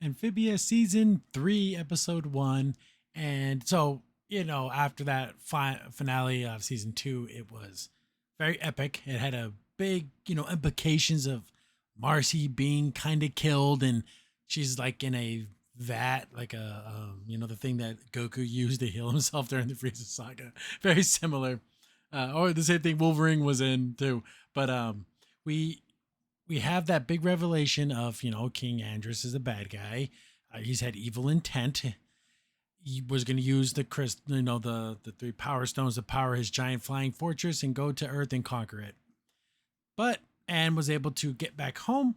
Amphibia season 3, episode 1. And so, after that finale of season 2, it was very epic. It had a big, implications of Marcy being kind of killed, and she's like in a vat, like the thing that Goku used to heal himself during the Frieza saga. Very similar. Or the same thing Wolverine was in too. But we we have that big revelation of King Andros is a bad guy. He's had evil intent. He was going to use the three power stones to power his giant flying fortress and go to Earth and conquer it. But Anne was able to get back home.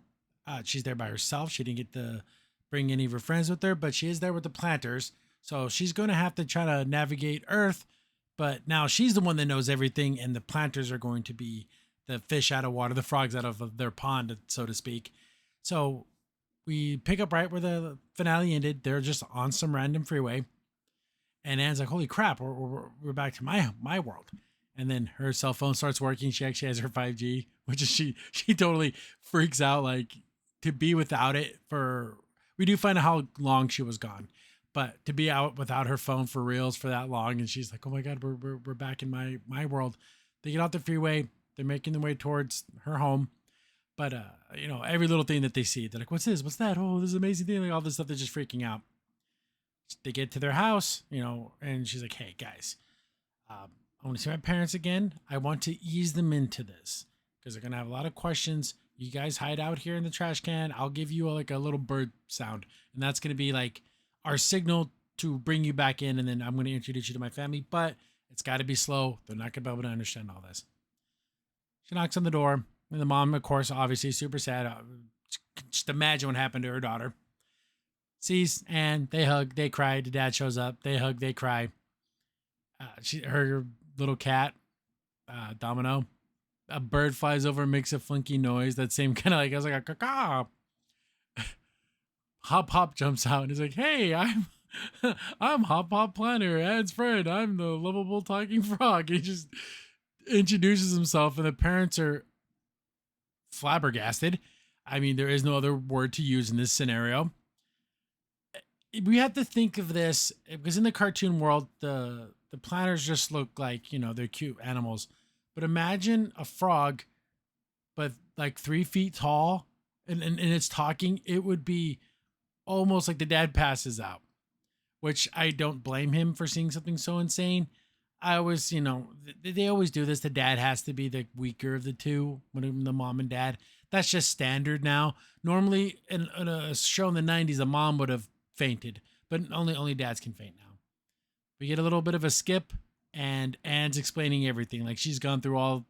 She's there by herself. She didn't get to bring any of her friends with her, but she is there with the planters. So she's going to have to try to navigate Earth. But now she's the one that knows everything, and the planters are going to be the fish out of water, the frogs out of their pond, so to speak. So we pick up right where the finale ended. They're just on some random freeway. And Anne's like, holy crap, we're back to my world. And then her cell phone starts working. She actually has her 5G, which is she totally freaks out, like, to be without it for, we do find out how long she was gone, but to be out without her phone for reals for that long. And she's like, oh my God, we're back in my world. They get off the freeway. They're making their way towards her home. But, every little thing that they see, they're like, what's this? What's that? Oh, this is an amazing thing. Like all this stuff, they're just freaking out. They get to their house, and she's like, hey, guys, I want to see my parents again. I want to ease them into this because they're going to have a lot of questions. You guys hide out here in the trash can. I'll give you like a little bird sound. And that's going to be like our signal to bring you back in. And then I'm going to introduce you to my family, but it's got to be slow. They're not going to be able to understand all this. She knocks on the door. And the mom, of course, obviously super sad. Just imagine what happened to her daughter. Sees, and they hug, they cry. The dad shows up. They hug, they cry. Her little cat, Domino, a bird flies over and makes a funky noise. That same kind of like, I was like a caw. Hop Hop jumps out and is like, hey, I'm Hop Hop Planner, Ad's friend. I'm the lovable talking frog. He just introduces himself, and the parents are flabbergasted. I mean, there is no other word to use in this scenario. We have to think of this because in the cartoon world, the planners just look like, they're cute animals. But imagine a frog, but like 3 feet tall and it's talking. It would be almost like the dad passes out, which I don't blame him for seeing something so insane. I always, they always do this. The dad has to be the weaker of the two when the mom and dad. That's just standard now. Normally in a show in the 90s, a mom would have fainted, but only dads can faint now. We get a little bit of a skip, and Anne's explaining everything. Like she's gone through all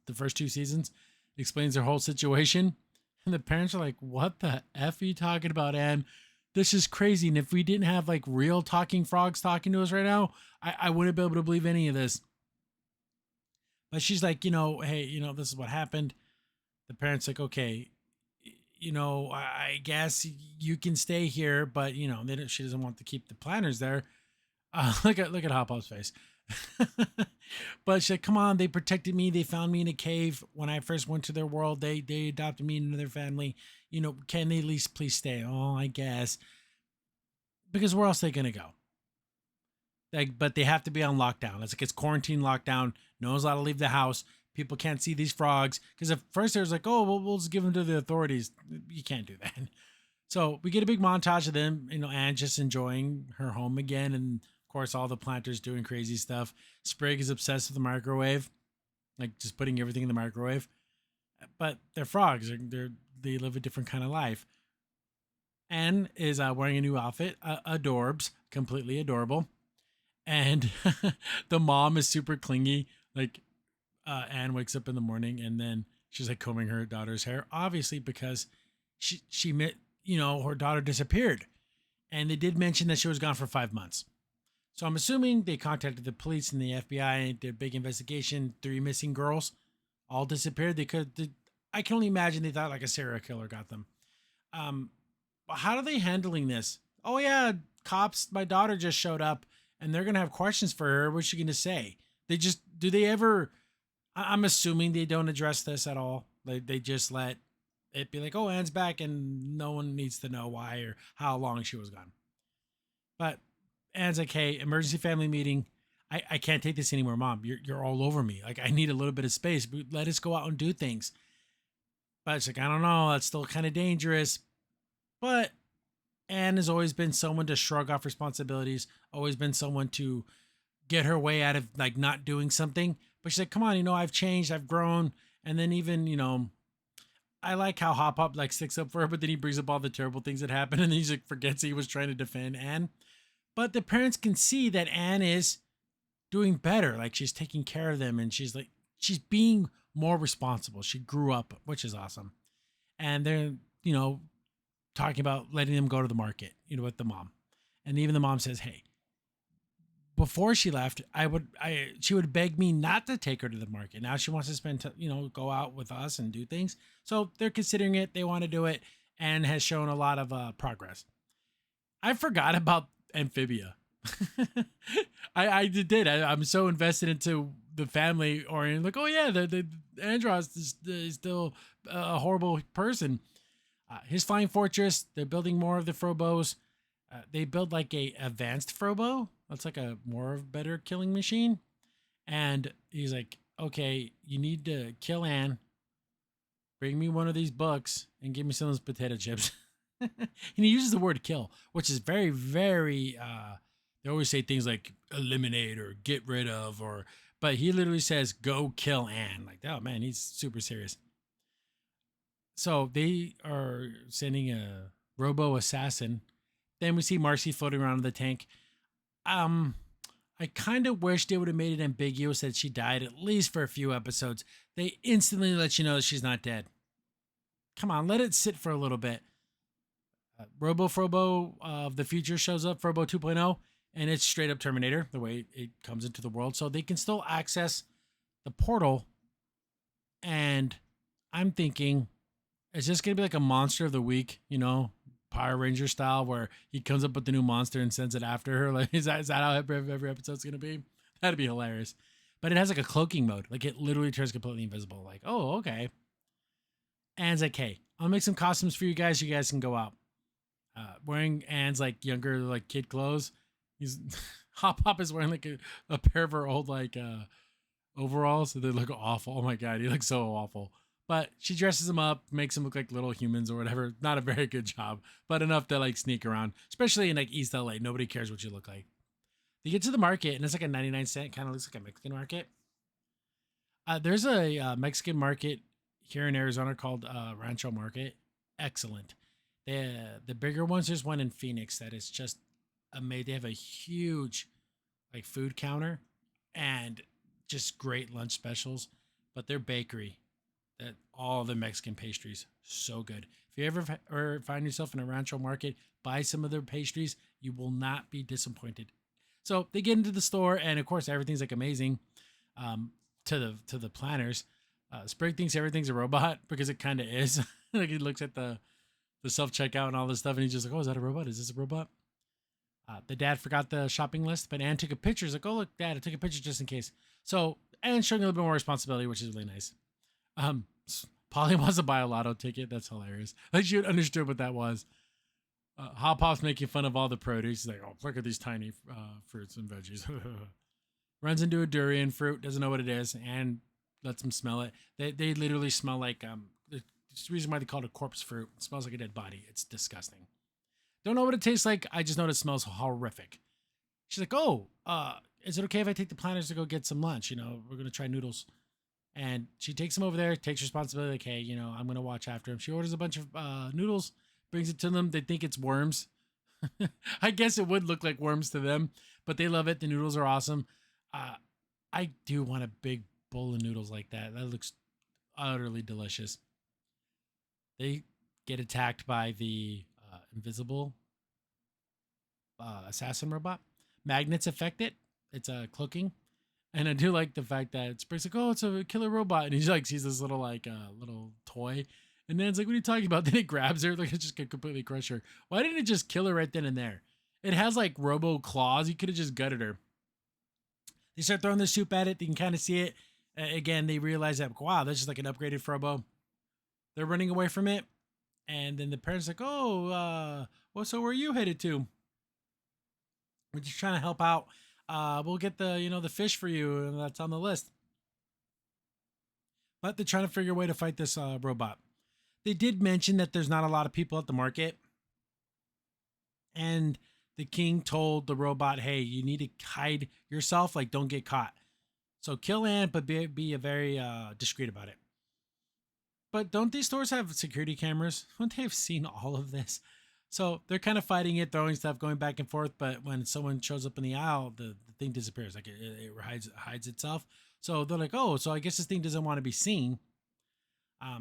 the first 2 seasons, explains her whole situation, and the parents are like, "What the f are you talking about, Anne? This is crazy." And if we didn't have like real talking frogs talking to us right now, I wouldn't be able to believe any of this. But she's like, hey, this is what happened. The parents like, okay, I guess you can stay here, but she doesn't want to keep the planners there. Look at Hop Hop's face. But she said, come on, they protected me. They found me in a cave when I first went to their world. They adopted me into their family. Can they at least please stay? Oh, I guess. Because where else are they gonna go? But they have to be on lockdown. It's quarantine lockdown. No one's allowed to leave the house. People can't see these frogs. Because at first there was like, oh, we'll just give them to the authorities. You can't do that. So we get a big montage of them, Anne just enjoying her home again. And of course, all the planters doing crazy stuff. Sprig is obsessed with the microwave, like just putting everything in the microwave. But they're frogs. They live a different kind of life. Anne is wearing a new outfit, adorbs, completely adorable. And the mom is super clingy. Like Anne wakes up in the morning and then she's like combing her daughter's hair, obviously because she met, her daughter disappeared. And they did mention that she was gone for 5 months. So I'm assuming they contacted the police and the FBI, did a big investigation. 3 missing girls all disappeared. I can only imagine they thought like a serial killer got them. How are they handling this? Oh yeah, cops, my daughter just showed up and they're going to have questions for her. What's she going to say? Do they ever, I'm assuming they don't address this at all. They just let it'd be like, oh, Anne's back, and no one needs to know why or how long she was gone. But Anne's like, hey, emergency family meeting. I can't take this anymore, Mom. You're all over me. Like, I need a little bit of space. Let us go out and do things. But it's like, I don't know. That's still kind of dangerous. But Anne has always been someone to shrug off responsibilities, always been someone to get her way out of like not doing something. But she's like, come on, I've changed, I've grown. And then even, I like how Hop Hop like sticks up for her, but then he brings up all the terrible things that happen, and then he's like forgets he was trying to defend Anne. But the parents can see that Anne is doing better. Like she's taking care of them, and she's being more responsible. She grew up, which is awesome. And they're, talking about letting them go to the market, with the mom. And even the mom says, hey, before she left, she would beg me not to take her to the market. Now she wants to go out with us and do things. So they're considering it. They want to do it, and has shown a lot of progress. I forgot about Amphibia. I did. I'm so invested into the family oriented. Like, oh yeah, the Andros is still a horrible person. His flying fortress. They're building more of the Frobos. They build like a advanced Frobo. That's like a more better killing machine. And he's like, okay, you need to kill Anne. Bring me one of these books and give me some of those potato chips. And he uses the word kill, which is very, very, they always say things like eliminate or get rid of, but he literally says, go kill Anne. Like, oh man, he's super serious. So they are sending a robo assassin. Then we see Marcy floating around in the tank. I kind of wish they would have made it ambiguous that she died at least for a few episodes. They instantly let you know that she's not dead. Come on, let it sit for a little bit. Robo Frobo of the future shows up, Frobo 2.0, and it's straight up Terminator, the way it comes into the world. So they can still access the portal. And I'm thinking, is this going to be like a monster of the week, Power Ranger style, where he comes up with the new monster and sends it after her? Like, is that how every episode's going to be? That'd be hilarious. But it has like a cloaking mode. Like, it literally turns completely invisible. Like, oh, okay. Anne's like, hey, I'll make some costumes for you guys. You guys can go out. Wearing Anne's like younger like kid clothes. He's Hop Hop is wearing like a pair of her old like overalls, so they look awful. Oh my god, he looks so awful. But she dresses him up, makes him look like little humans or whatever. Not a very good job, but enough to like sneak around, especially in like East LA. Nobody cares what you look like. They get to the market, and it's like a 99-cent, kind of looks like a Mexican market. There's a Mexican market here in Arizona called Rancho Market. Excellent. The bigger ones, there's one in Phoenix that is just amazing. They have a huge like food counter and just great lunch specials. But their bakery, that all the Mexican pastries, so good. If you ever find yourself in a Rancho Market, buy some of their pastries. You will not be disappointed. So they get into the store, and of course everything's like amazing. To the planners, Sprig thinks everything's a robot because it kind of is. Like he looks at the self checkout and all this stuff, and he's just like, "Oh, is that a robot? Is this a robot?" The dad forgot the shopping list, but Anne took a picture. He's like, "Oh, look, Dad, I took a picture just in case." So Anne's showing a little bit more responsibility, which is really nice. Um, Polly wants to buy a lotto ticket. That's hilarious. Like she understood what that was. Hop Hop's making fun of all the produce. He's like, "Oh, look at these tiny fruits and veggies." Runs into a durian fruit, doesn't know what it is, and lets him smell it. They literally smell like the reason why they call it a corpse fruit. It smells like a dead body. It's disgusting. Don't know what it tastes like. I just know it smells horrific. She's like, "Oh, is it okay if I take the planners to go get some lunch? We're gonna try noodles." And she takes him over there, takes responsibility. Like, hey, I'm gonna watch after him. She orders a bunch of noodles, brings it to them. They think it's worms. I guess it would look like worms to them, but they love it. The noodles are awesome. I do want a big bowl of noodles like that. That looks utterly delicious. They get attacked by the invisible assassin robot. Magnets affect it. It's cloaking. And I do like the fact that Sprig's like, oh, it's a killer robot. And he's like, sees this little little toy. And then it's like, what are you talking about? Then it grabs her. Like, it just could completely crush her. Why didn't it just kill her right then and there? It has like robo claws. You could have just gutted her. They start throwing the soup at it. You can kind of see it. Again, they realize that, wow, that's just like an upgraded Frobo. they're running away from it. And then the parents like, oh, well, so where are you headed to? We're just trying to help out. We'll get the fish for you, and that's on the list. But they're trying to figure a way to fight this robot. They did mention that there's not a lot of people at the market, and the king told the robot, "Hey, you need to hide yourself. Like, don't get caught. So kill Anne, but be a very discreet about it." But don't these stores have security cameras? Wouldn't they have seen all of this? So they're kind of fighting it, throwing stuff, going back and forth. But when someone shows up in the aisle, the thing disappears. Like it hides itself. So they're like, oh, so I guess this thing doesn't want to be seen.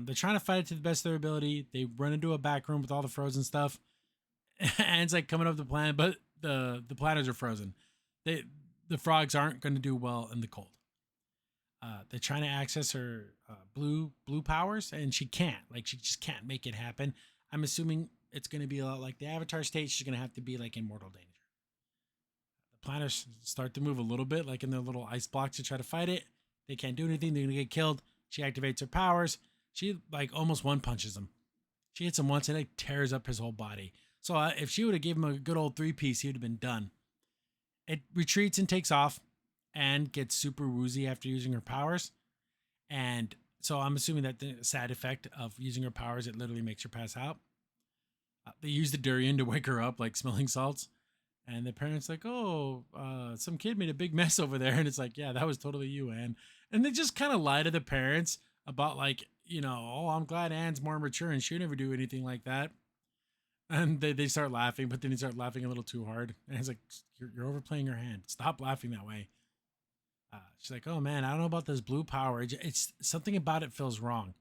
They're trying to fight it to the best of their ability. They run into a back room with all the frozen stuff. And it's like coming up the planet, but the planets are frozen. The frogs aren't going to do well in the cold. They're trying to access her blue powers, and she can't. Like she just can't make it happen. I'm assuming it's going to be a lot like the Avatar state. She's going to have to be like in mortal danger. The planets start to move a little bit, like in their little ice blocks to try to fight it. They can't do anything. They're going to get killed. She activates her powers. She like almost one punches him. She hits him once and it tears up his whole body. So if she would have given him a good old 3-piece, he would have been done. It retreats and takes off and gets super woozy after using her powers. And so I'm assuming that the side effect of using her powers, it literally makes her pass out. They use the durian to wake her up, like smelling salts. And the parents like, oh, some kid made a big mess over there. And it's like, yeah, that was totally you, Anne. And they just kind of lie to the parents about like, oh, I'm glad Anne's more mature and she'd never do anything like that. And they start laughing, but then they start laughing a little too hard. And it's like, you're overplaying your hand. Stop laughing that way. She's like, oh man, I don't know about this blue power. It's something about it feels wrong.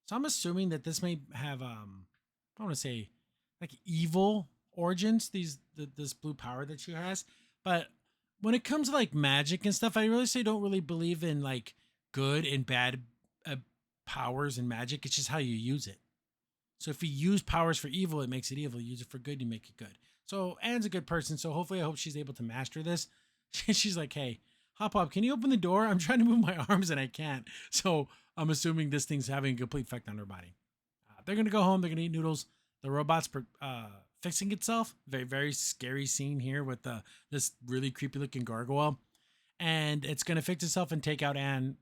So I'm assuming that this may have, I want to say, like evil origins. This blue power that she has. But when it comes to like magic and stuff, I really don't really believe in like good and bad powers and magic. It's just how you use it. So if you use powers for evil, it makes it evil. You use it for good, you make it good. So Anne's a good person. So hopefully I hope she's able to master this. She's like, hey, Hop Hop, can you open the door? I'm trying to move my arms and I can't. So I'm assuming this thing's having a complete effect on her body. They're going to go home. They're going to eat noodles. The robot's fixing itself. Very, very scary scene here with this really creepy looking gargoyle. And it's going to fix itself and take out Anne,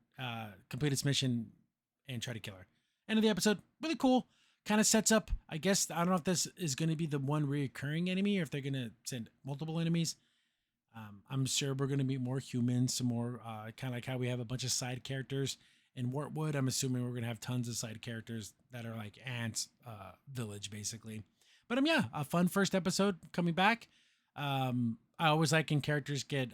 complete its mission, and try to kill her. End of the episode. Really cool. Kind of sets up, I guess, I don't know if this is going to be the one recurring enemy or if they're going to send multiple enemies. I'm sure we're going to meet more humans, some more, kind of like how we have a bunch of side characters in Wartwood. I'm assuming we're going to have tons of side characters that are like Ant's village, basically. But yeah, a fun first episode coming back. I always like when characters get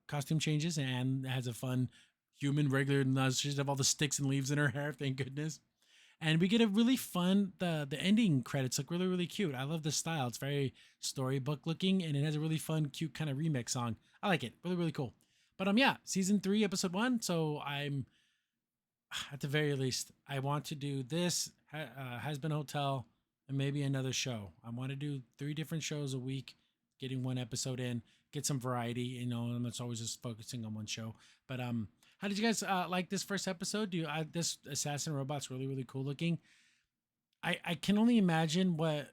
costume changes, and Anne has a fun human regular. She doesn't have all the sticks and leaves in her hair, thank goodness. And we get a really fun, the ending credits look really, really cute. I love the style. It's very storybook looking, and it has a really fun, cute kind of remix song. I like it. Really, really cool. But yeah, season 3, episode 1. So I'm, at the very least, I want to do this, Has Been Hotel, and maybe another show. I want to do 3 different shows a week, getting 1 episode in, get some variety, and it's always just focusing on one show. But how did you guys like this first episode? This assassin robot's really, really cool looking. I can only imagine what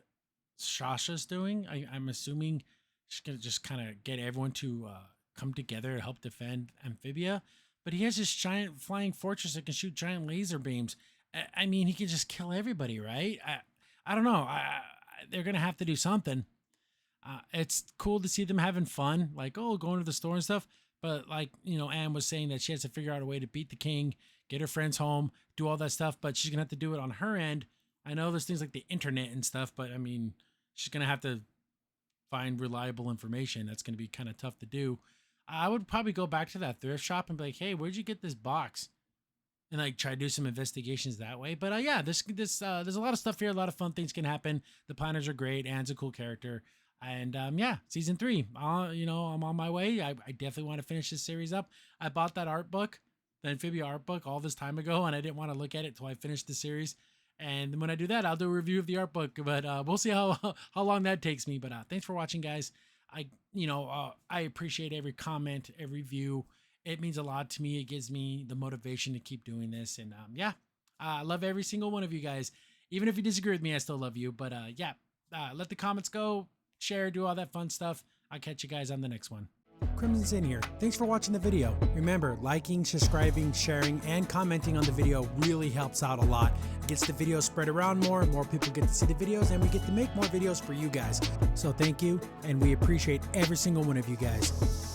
Shasha's doing. I'm assuming she's gonna just kind of get everyone to come together to help defend Amphibia. But he has this giant flying fortress that can shoot giant laser beams. I mean, he can just kill everybody, right? I don't know. They're gonna have to do something. It's cool to see them having fun, like going to the store and stuff. But like, Anne was saying that she has to figure out a way to beat the king, get her friends home, do all that stuff, but she's going to have to do it on her end. I know there's things like the internet and stuff, but I mean, she's going to have to find reliable information. That's going to be kind of tough to do. I would probably go back to that thrift shop and be like, hey, where'd you get this box? And like try to do some investigations that way. But yeah, there's a lot of stuff here. A lot of fun things can happen. The planners are great. Anne's a cool character. And yeah, season 3, I'm on my way. I definitely want to finish this series up. I bought that art book, the Amphibia art book, all this time ago, and I didn't want to look at it till I finished the series. And when I do that, I'll do a review of the art book, but we'll see how long that takes me. But thanks for watching, guys. I appreciate every comment, every view. It means a lot to me. It gives me the motivation to keep doing this. And yeah, I love every single one of you guys. Even if you disagree with me, I still love you. But yeah, let the comments go, share, do all that fun stuff. I'll catch you guys on the next one. Crimson's in here. Thanks for watching the video. Remember, liking, subscribing, sharing, and commenting on the video really helps out a lot. It gets the video spread around more people get to see the videos, and we get to make more videos for you guys. So thank you, and we appreciate every single one of you guys.